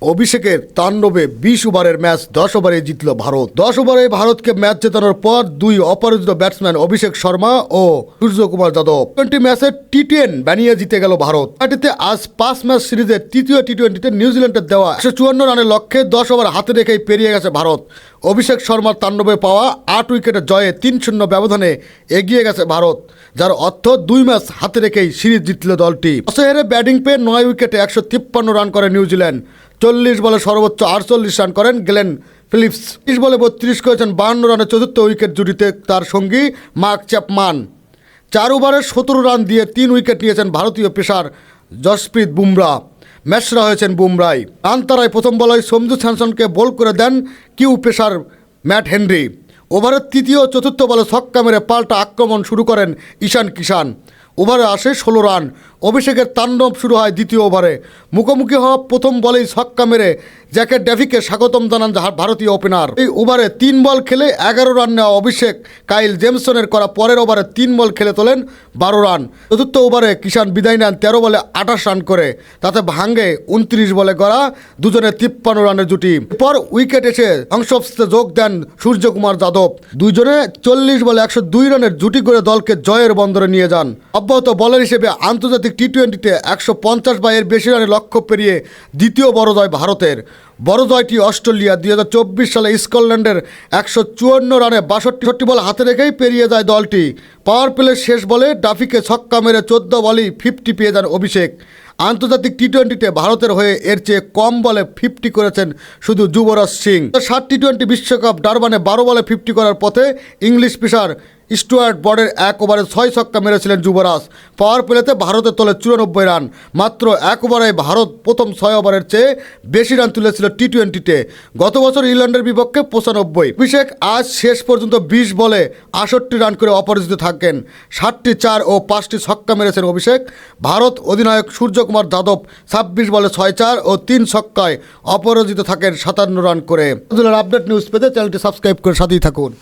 অভিষেকের তাণ্ডবে ২০ ওভারের ম্যাচ ১০ ওভারে জিতল ভারত। ১০ ওভারে ভারতকে ম্যাচ জেতানোর পর দুই অপরাজিত ব্যাটসম্যান অভিষেক শর্মা ও সূর্যকুমার যাদব টি-20 ম্যাচে টি-10 বানিয়ে জিতে গেল ভারত। এটিতে আজ ৫ ম্যাচ সিরিজের তৃতীয় টি-20তে নিউজিল্যান্ডের দেওয়া ১৫৪ রানের লক্ষ্যে ১০ ওভার হাতে রেখেই পেরিয়ে গেছে ভারত। অভিষেক শর্মার তাণ্ডবে পাওয়া ৮ উইকেটের জয়ে ৩-০ ব্যবধানে এগিয়ে গেছে ভারত, যার অর্থ ২ ম্যাচ হাতে রেখেই সিরিজ জিতল দলটি। টসে হেরে ব্যাটিং পেয়ে ৯ উইকেটে ১৫৩ রান করে নিউজিল্যান্ড। ৪০ বলে সর্বোচ্চ ৪৮ রান করেন গ্লেন ফিলিপস। ৩০ বলে ৩২ করেছেন ৫২ রানে চতুর্থ উইকেট জুটিতে তার সঙ্গী মার্ক চ্যাপমান। ৪ ওভারে ১৭ রান দিয়ে ৩ উইকেট নিয়েছেন ভারতীয় পেসার জসপ্রীত বুমরা। ম্যাচরা হয়েছেন বুমরাই। রান তারায় প্রথম বলেই সঞ্জু স্যামসনকে বোল্ড করে দেন কিউ পেসার ম্যাট হেনরি। ওভারের তৃতীয় ও চতুর্থ বলে ছক্কা মেরে পাল্টা আক্রমণ শুরু করেন ঈশান কিষান। ওভারে আসে ১৬ রান। অভিষেকের তাণ্ডব শুরু হয় দ্বিতীয় ওভারে। মুখোমুখি হওয়া প্রথম বলেই ছক্কা মেরে জ্যাকেট ডেভিকে স্বাগতম জানান ভারতীয় ওপেনার। এই ওভারে ৩ বল খেলে ১১ রান নেওয়া অভিষেক কাইল জেমসনের করা পরের ওভারে 3 বল খেলে তোলেন ১২ রান। চতুর্থ ওভারে কিষান বিদায় নেন ১৩ বলে ২৮ রান করে। তাতে ভাঙে ২৯ বলে গড়া দুজনের ৫৩ রানের জুটি। এরপর উইকেট এসে ধ্বংসস্তূপে যোগ দেন সূর্যকুমার যাদব। দুইজনে ৪০ বলে ১০২ রানের জুটি করে দলকে জয়ের বন্দরে নিয়ে যান। অব্যাহত বলার হিসেবে আন্তর্জাতিক টি-20তে ১৫০ বা এর বেশি রানের লক্ষ্য পেরিয়ে দ্বিতীয় বড় জয় ভারতের। বড় জয়টি অস্ট্রেলিয়া ২০২৪ সালে স্কটল্যান্ডের ১৫৪ রানে ৬২ বল হাতে রেখেই পেরিয়ে যায় দলটি। পাওয়ার প্লের শেষ বলে ডাফিকে ছক্কা মেরে ১৪ বলেই 50 পেয়ে যান অভিষেক। আন্তর্জাতিক টি-20তে ভারতের হয়ে এর চেয়ে কম বলে 50 করেছেন শুধু যুবরাজ সিং। ৭ টি-20 বিশ্বকাপ ডারবানে ১২ বলে 50 করার পথে ইংলিশ পেসার স্টুয়ার্ট ব্রডের ১ ওভারে ৬ ছক্কা মেরেছিলেন যুবরাজ। পাওয়ার প্লেতে ভারতের তোলে ৯৪ রান। মাত্র ১ ওভারে ভারত প্রথম ৬ ওভারের চেয়ে বেশি রান তুলেছিল টি-20তে। গত বছর ইংল্যান্ডের বিপক্ষে ৯৫। অভিষেক আজ শেষ পর্যন্ত ২০ বলে ৬৮ রান করে অপরাজিত থাকেন। ৭টি ৪ ও ৫টি ছক্কা মেরেছেন অভিষেক। ভারত অধিনায়ক সূর্যকুমার যাদব ২৬ বলে ৬-৪ ও ৩ ছক্কায় অপরাজিত থাকেন ৫৭ রান করে। আপডেট নিউজ পেতে চ্যানেলটি সাবস্ক্রাইব করে সাথেই থাকুন।